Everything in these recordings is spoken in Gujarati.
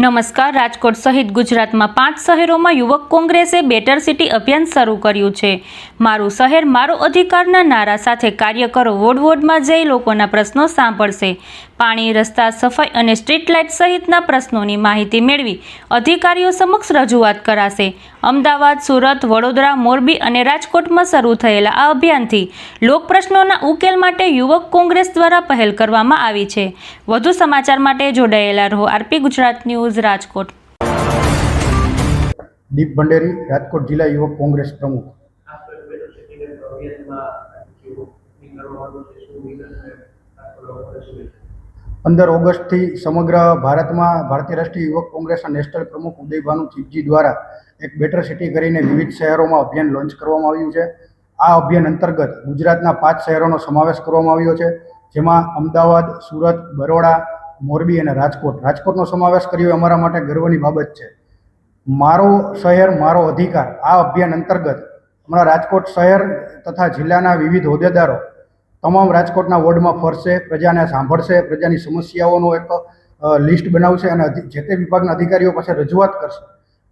નમસ્કાર. રાજકોટ સહિત ગુજરાતમાં 5 શહેરોમાં યુવક કોંગ્રેસે બેટર સિટી અભિયાન શરૂ કર્યું છે. મારું શહેર મારો અધિકારના નારા સાથે કાર્યકરો વોર્ડમાં જઈ લોકોના પ્રશ્નો સાંભળશે. પાણી, રસ્તા, સફાઈ અને સ્ટ્રીટ લાઇટ સહિતના પ્રશ્નોની માહિતી મેળવી અધિકારીઓ સમક્ષ રજૂઆત કરાશે. અમદાવાદ, સુરત, વડોદરા, મોરબી અને રાજકોટમાં શરૂ થયેલા આ અભિયાનથી લોક પ્રશ્નોના ઉકેલ માટે યુવક કોંગ્રેસ દ્વારા પહેલ કરવામાં આવી છે. વધુ સમાચાર માટે જોડાયેલા રહો. RP Gujarat news, Rajkot. દીપ ભંડેરી, રાજકોટ જિલ્લા યુવક કોંગ્રેસ પ્રમુખ. 15 ઓગસ્ટથી સમગ્ર ભારતમાં ભારતીય રાષ્ટ્રીય યુવક કોંગ્રેસના નેશનલ પ્રમુખ ઉદયભાનુ ચીપજી દ્વારા એક બેટર સિટી કરીને વિવિધ શહેરોમાં અભિયાન લોન્ચ કરવામાં આવ્યું છે. આ અભિયાન અંતર્ગત ગુજરાતના 5 શહેરોનો સમાવેશ કરવામાં આવ્યો છે, જેમાં અમદાવાદ, સુરત, બરોડા, મોરબી અને રાજકોટનો સમાવેશ કર્યો એ અમારા માટે ગર્વની બાબત છે. મારો શહેર મારો અધિકાર આ અભિયાન અંતર્ગત હમણાં રાજકોટ શહેર તથા જિલ્લાના વિવિધ હોદ્દેદારો તમામ રાજકોટના વોર્ડમાં ફરશે, પ્રજાને સાંભળશે, પ્રજાની સમસ્યાઓનો એક લિસ્ટ બનાવશે અને જે તે વિભાગના અધિકારીઓ પાસે રજૂઆત કરશે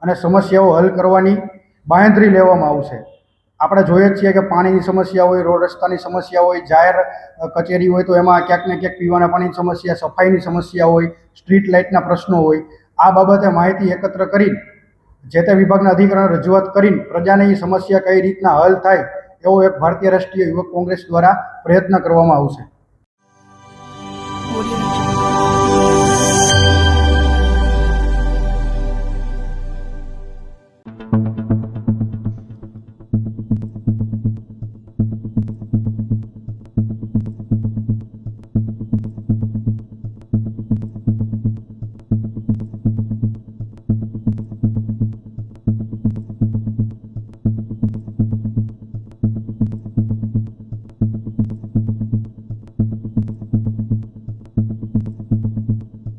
અને સમસ્યાઓ હલ કરવાની બાંહેધરી લેવામાં આવશે. આપણે જોઈએ છીએ કે પાણીની સમસ્યા હોય, રોડ રસ્તાની સમસ્યા હોય, જાહેર કચેરી હોય તો એમાં ક્યાંક ને ક્યાંક પીવાના પાણીની સમસ્યા, સફાઈની સમસ્યા હોય, સ્ટ્રીટ લાઇટના પ્રશ્નો હોય. આ બાબતે માહિતી એકત્ર કરીને જે તે વિભાગના અધિકારીઓને રજૂઆત કરીને પ્રજાને એ સમસ્યા કઈ રીતના હલ થાય એવો એક ભારતીય રાષ્ટ્રીય યુવક કોંગ્રેસ દ્વારા પ્રયત્ન કરવામાં આવશે.